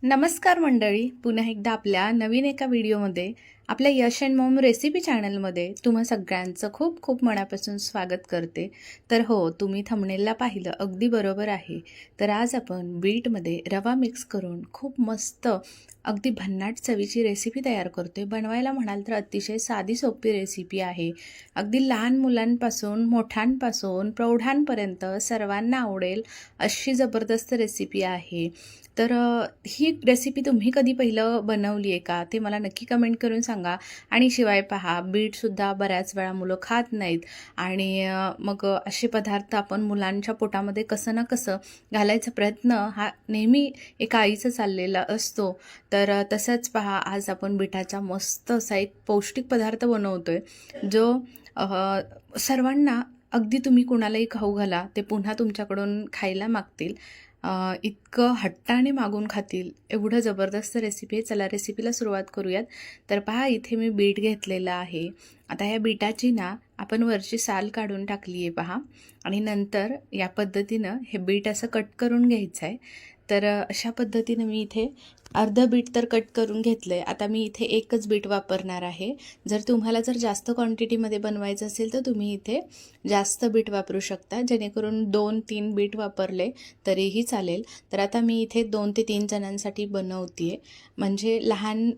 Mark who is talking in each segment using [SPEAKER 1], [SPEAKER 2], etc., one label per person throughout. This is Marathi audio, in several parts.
[SPEAKER 1] नमस्कार मंडळी, पुन्हा एकदा आपल्या नवीन एका व्हिडिओमध्ये आपल्या यश अँड मॉम रेसिपी चॅनलमध्ये तुम्हा सगळ्यांचं खूप खूप मनापासून स्वागत करते. तर हो, तुम्ही थंबनेलला पाहिलं अगदी बरोबर आहे. तर आज आपण बीटमध्ये रवा मिक्स करून खूप मस्त अगदी भन्नाट चवीची रेसिपी तयार करतोय. बनवायला म्हणाल तर अतिशय साधी सोपी रेसिपी आहे. अगदी लहान मुलांपासून मोठ्यांपासून प्रौढांपर्यंत सर्वांना आवडेल अशी जबरदस्त रेसिपी आहे. तर ही रेसिपी तुम्ही कधी पहिलं बनवली आहे का? ते मला नक्की कमेंट करून सांगा. आणि शिवाय पहा, बीटसुद्धा बऱ्याच वेळा मुलं खात नाहीत आणि मग असे पदार्थ आपण मुलांच्या पोटामध्ये कसं ना कसं घालायचा प्रयत्न हा नेहमी एका आईचा चाललेला असतो. तर तसंच पहा, आज आपण बीटाचा मस्त असा एक पौष्टिक पदार्थ बनवतोय, जो सर्वांना अगदी तुम्ही कुणालाही खाऊ घाला, ते पुन्हा तुमच्याकडून खायला मागतील. इतकं हट्टाने मागून खातील एवढं जबरदस्त रेसिपी आहे. चला रेसिपीला सुरुवात करूयात. तर पहा, इथे मी बीट घेतलेलं आहे. आता ह्या बीटाची ना आपण वरची साल काढून टाकली आहे पहा, आणि नंतर या पद्धतीनं हे बीट असं कट करून घ्यायचं आहे. तर अशा पद्धतीनं मी इथे अर्धं बीट तर कट करून घेतलं आहे. आता मी इथे एकच बीट वापरणार आहे. जर तुम्हाला जास्त क्वांटिटीमध्ये बनवायचं असेल तर तुम्ही इथे जास्त बीट वापरू शकता, जेणेकरून 2-3 बीट वापरले तरीही चालेल. तर आता मी इथे 2 ते 3 जणांसाठी बनवते आहे. म्हणजे लहान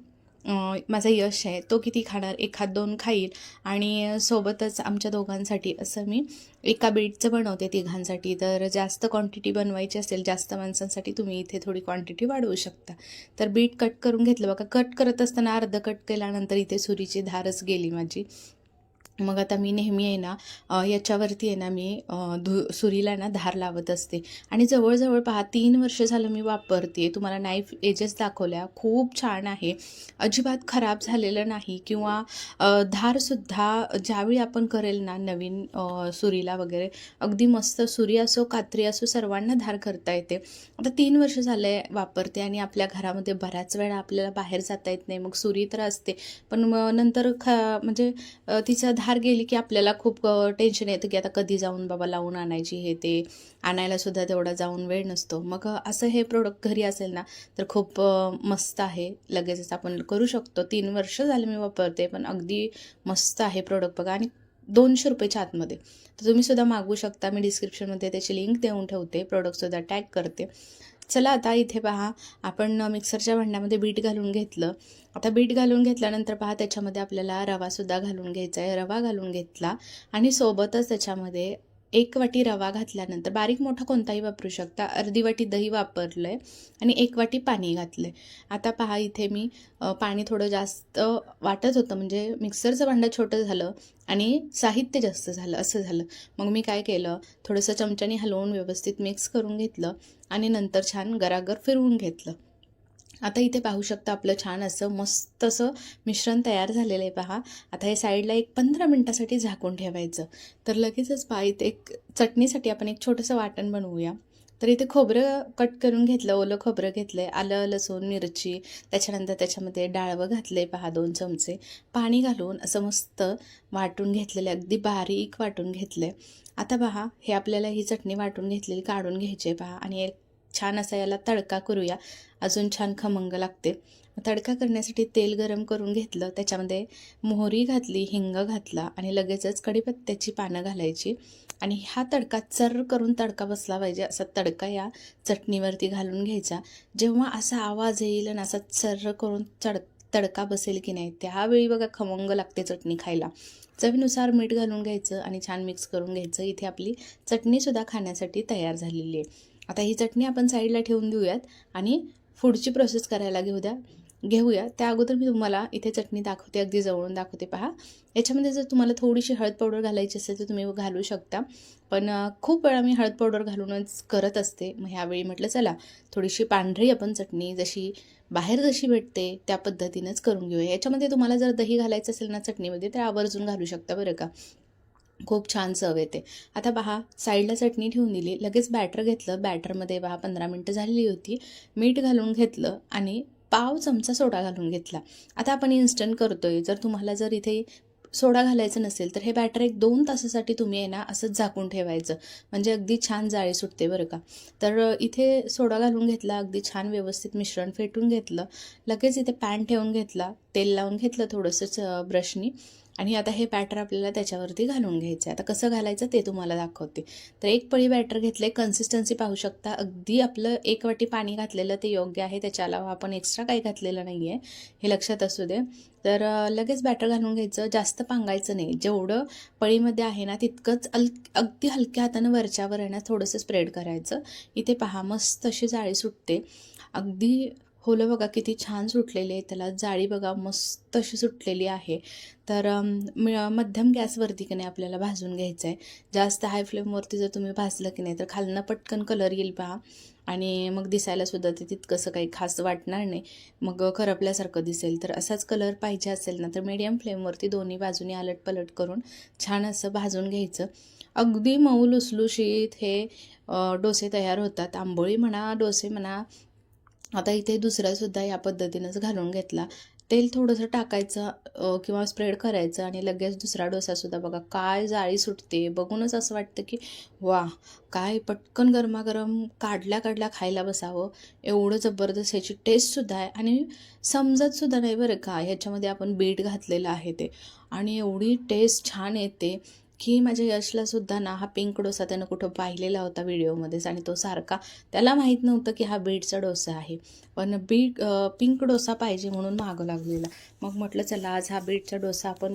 [SPEAKER 1] माझा यश आहे, तो किती खाणार, 1-2 खाईल, आणि सोबतच आमच्या दोघांसाठी असं मी एका बीटचं बनवते तिघांसाठी. तर जास्त क्वांटिटी बनवायची असेल, जास्त माणसांसाठी, तुम्ही इथे थोडी क्वांटिटी वाढवू शकता. तर बीट कट करून घेतलं बघा. कट करत असताना अर्ध कट केल्यानंतर इथे सुरीची धारच गेली माझी. मग आता मी नेहमी आहे ना याच्यावरती आहे ना मी सुरीला ना धार लावत असते. आणि जवळजवळ पहा 3 वर्ष झालं मी वापरते. तुम्हाला नाईफ एजेस दाखवल्या, खूप छान आहे, अजिबात खराब झालेलं नाही. किंवा धारसुद्धा ज्यावेळी आपण करेल ना नवीन सुरीला वगैरे, अगदी मस्त सुरी असो कात्री असो सर्वांना धार करता येते. आता 3 वर्ष झाले वापरते, आणि आपल्या घरामध्ये बऱ्याच वेळा आपल्याला बाहेर जाता येत नाही, मग सुरी तर असते, पण मग नंतर म्हणजे तिचा धार गेली की आपल्याला खूप टेन्शन येतं की आता कधी जाऊन बाबा लावून आणायची, हे ते आणायलासुद्धा तेवढा जाऊन वेळ नसतो. मग असं हे प्रोडक्ट घरी असेल ना तर खूप मस्त आहे, लगेचच आपण करू शकतो. 3 वर्ष झाले मी वापरते, पण अगदी मस्त आहे प्रोडक्ट बघा. आणि 200 रुपयाच्या आतमध्ये. तर तुम्हीसुद्धा मागवू शकता. मी डिस्क्रिप्शनमध्ये त्याची लिंक देऊन ठेवते, प्रोडक्टसुद्धा टॅग करते. चला आता इथे पहा, आपण मिक्सरच्या भांड्यामध्ये बीट घालून घेतलं. आता बीट घालून घेतल्यानंतर पहा, त्याच्यामध्ये आपल्याला रवासुद्धा घालून घ्यायचा आहे. रवा घालून घेतला, आणि सोबतच त्याच्यामध्ये 1 वाटी रवा घातल्यानंतर, बारीक मोठा कोणताही वापरू शकता, अर्धी वाटी दही वापरलं आहे, आणि 1 वाटी पाणी घातलं आहे. आता पहा, इथे मी पाणी थोडं जास्त वाटत होतं, म्हणजे मिक्सरचं भांडं छोटं झालं आणि साहित्य जास्त झालं, असं झालं. मग मी काय केलं, थोडंसं चमच्याने हलवून व्यवस्थित मिक्स करून घेतलं, आणि नंतर छान गरागर फिरवून घेतलं. आता इथे पाहू शकता आपलं छान असं मस्त असं मिश्रण तयार झालेलं आहे पहा. आता हे साईडला एक 15 मिनटासाठी झाकून ठेवायचं. तर लगेचच पहा, इथे एक चटणीसाठी आपण एक छोटंसं वाटण बनवूया. तर इथे खोबरं कट करून घेतलं, ओलं खोबरं घेतलं आहे, आलं लसूण मिरची, त्याच्यानंतर त्याच्यामध्ये डाळवं घातलं आहे पहा 2 चमचे, पाणी घालून असं मस्त वाटून घेतलेलं आहे, अगदी बारीक वाटून घेतलं आहे. आता पहा, हे आपल्याला ही चटणी वाटून घेतलेली काढून घ्यायची आहे पहा, आणि एक छान असा याला तडका करूया, अजून छान खमंग लागते. तडका करण्यासाठी तेल गरम करून घेतलं, त्याच्यामध्ये मोहरी घातली, हिंग घातला, आणि लगेचच कढीपत्त्याची पानं घालायची, आणि हा तडका चर्र करून तडका बसला पाहिजे असा तडका या चटणीवरती घालून घ्यायचा. जेव्हा असा आवाज येईल आणि असा चर्र करून तडका बसेल की नाही, त्यावेळी बघा खमंग लागते चटणी खायला. चवीनुसार मीठ घालून घ्यायचं आणि छान मिक्स करून घ्यायचं. इथे आपली चटणीसुद्धा खाण्यासाठी तयार झालेली आहे. आता ही चटणी आपण साईडला ठेवून देऊयात, आणि पुढची प्रोसेस करायला घेऊया. त्या अगोदर मी तुम्हाला इथे चटणी दाखवते, अगदी जवळून दाखवते पहा. याच्यामध्ये जर तुम्हाला थोडीशी हळद पावडर घालायची असेल तर तुम्ही घालू शकता, पण खूप वेळा मी हळद पावडर घालूनच करत असते. मग ह्यावेळी म्हटलं चला थोडीशी पांढरी आपण चटणी जशी बाहेर जशी भेटते त्या पद्धतीनंच करून घेऊया. याच्यामध्ये तुम्हाला जर दही घालायचं असेल ना चटणीमध्ये, तर आवर्जून घालू शकता बरं का, खूप छान चव येते. आता पहा, साईडला चटणी ठेवून दिली, लगेच बॅटर घेतलं. बॅटरमध्ये पहा 15 मिनटं झालेली होती. मीठ घालून घेतलं, आणि पाव चमचा सोडा घालून घेतला. आता आपण इन्स्टंट करतोय, जर तुम्हाला इथे सोडा घालायचं नसेल तर हे बॅटर एक 2 तासासाठी तुम्ही आहे ना असंच झाकून ठेवायचं, म्हणजे अगदी छान जाळी सुटते बरं का. तर इथे सोडा घालून घेतला, अगदी छान व्यवस्थित मिश्रण फेटून घेतलं. लगेच इथे पॅन ठेवून घेतला, तेल लावून घेतलं थोडंसं ब्रशनी आणि आता हे बॅटर आपल्याला त्याच्यावरती घालून घ्यायचं आहे. आता कसं घालायचं ते तुम्हाला दाखवते. तर एक पळी बॅटर घेतलं, कन्सिस्टन्सी पाहू शकता. अगदी आपलं 1 वाटी पाणी घातलेलं ते योग्य आहे, त्याच्या अलावा आपण एक्स्ट्रा काही घातलेलं नाही आहे, हे लक्षात असू दे. तर लगेच बॅटर घालून घ्यायचं, जास्त पांगायचं नाही. जेवढं पळीमध्ये आहे ना तितकंच अगदी हलक्या हातानं वरच्यावर आहे ना थोडंसं स्प्रेड करायचं. इथे पहा मस्त अशी जाळी सुटते. अगदी होलं बघा किती छान सुटलेली आहे, त्याला जाळी बघा मस्त अशी सुटलेली आहे. तर मध्यम गॅसवरती की नाही आपल्याला भाजून घ्यायचं आहे. जास्त हाय फ्लेमवरती जर तुम्ही भाजलं की नाही तर खालनं पटकन कलर येईल पहा, आणि मग दिसायलासुद्धा ते तितकंसं काही खास वाटणार नाही, मग करपल्यासारखं दिसेल. तर असाच कलर पाहिजे असेल ना तर मीडियम फ्लेमवरती दोन्ही बाजूनी आलटपलट करून छान असं भाजून घ्यायचं. अगदी मऊ लुसलुशीत हे डोसे तयार होतात. आंबोळी म्हणा, डोसे म्हणा. आता इथे दुसरासुद्धा या पद्धतीनंच घालून घेतला. तेल थोडंसं टाकायचं किंवा स्प्रेड करायचं आणि लगेच दुसरा डोसासुद्धा बघा काय जाळी सुटते. बघूनच असं वाटतं की वाह! काय पटकन गरमागरम काढल्या खायला बसावं, एवढं जबरदस्त ह्याची टेस्टसुद्धा आहे. आणि समजतसुद्धा नाही बरं का ह्याच्यामध्ये आपण बीट घातलेलं आहे ते, आणि एवढी टेस्ट छान येते की माझ्या यशलासुद्धा ना हा पिंक डोसा त्यानं कुठं पाहिलेला होता व्हिडिओमध्येच, आणि तो सारखा, त्याला माहीत नव्हतं की हा बीटचा डोसा आहे, पण पिंक डोसा पाहिजे म्हणून मागं लागलेला. मग म्हटलं चला आज हा बीटचा डोसा आपण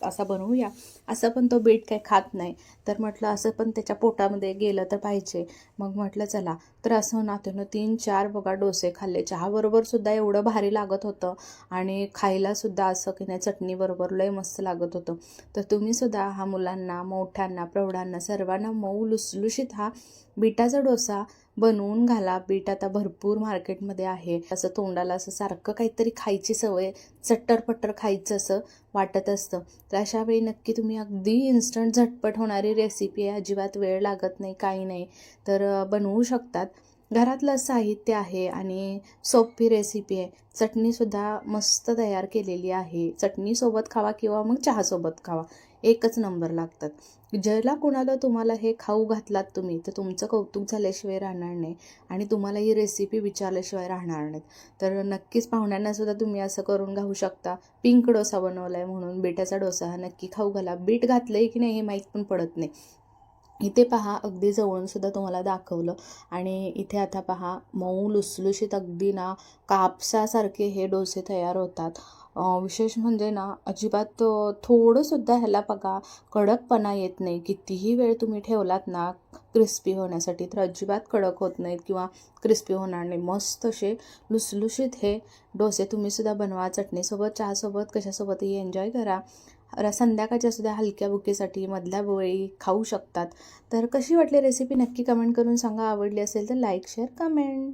[SPEAKER 1] असा बनवूया. असं पण तो बीट काही खात नाही, तर म्हटलं असं पण त्याच्या पोटामध्ये गेलं तर पाहिजे. मग म्हटलं चला, तर असं ना त्यानं 3-4 बघा डोसे खाल्ले. चहाबरोबरसुद्धा एवढं भारी लागत होतं, आणि खायलासुद्धा असं की नाही चटणीबरोबर लय मस्त लागत होतं. तर तुम्हीसुद्धा हा मुलांना, मोठ्यांना, प्रौढांना सर्वांना मऊ लुसलुशीत हा बीटाचा डोसा बनवून घाला. बीट आता भरपूर मार्केटमध्ये आहे. असं तोंडाला असं सारखं काहीतरी खायची सवय, चट्टरपट्टर खायचं असं वाटत असतं. तर अशा वेळी नक्की तुम्ही अगदी इन्स्टंट झटपट होणारी रेसिपी आहे, अजिबात वेळ लागत नाही, काही नाही, तर बनवू शकतात. घरातलं साहित्य आहे आणि सोपी रेसिपी आहे. चटणीसुद्धा मस्त तयार केलेली आहे. चटणीसोबत खावा किंवा मग चहासोबत खावा, एकच नंबर लागतात. ज्याला कुणाला तुम्हाला हे खाऊ घातलात तुम्ही तर तुमचं कौतुक झाल्याशिवाय राहणार नाही, आणि तुम्हाला ही रेसिपी विचारल्याशिवाय राहणार नाहीत. तर नक्कीच पाहुण्यांनासुद्धा तुम्ही असं करून घालू शकता. पिंक डोसा बनवला आहे म्हणून बीटाचा डोसा हा नक्की खाऊ घाला. बीट घातलं आहे की नाही हे माहीत पण पडत नाही. इथे पहा अगदी जवळूनसुद्धा तुम्हाला दाखवलं, आणि इथे आता पहा मऊ लुसलुशीत अगदी ना कापसासारखे हे डोसे तयार होतात. विशेष म्हणजे ना अजिबात थोडंसुद्धा ह्याला बघा कडकपणा येत नाही. कितीही वेळ तुम्ही ठेवलात ना क्रिस्पी होण्यासाठी तर अजिबात कडक होत नाहीत किंवा क्रिस्पी होणार नाही. मस्त असे लुसलुशीत हे डोसे तुम्हीसुद्धा बनवा. चटणीसोबत, चहासोबत, कशासोबतही एन्जॉय करा. संध्याकाळच्या सुद्धा हलक्या बुकेसाठी मधल्या वेळी खाऊ शकतात. तर कशी वाटली रेसिपी नक्की कमेंट करून सांगा. आवडली असेल तर लाईक, शेअर, कमेंट.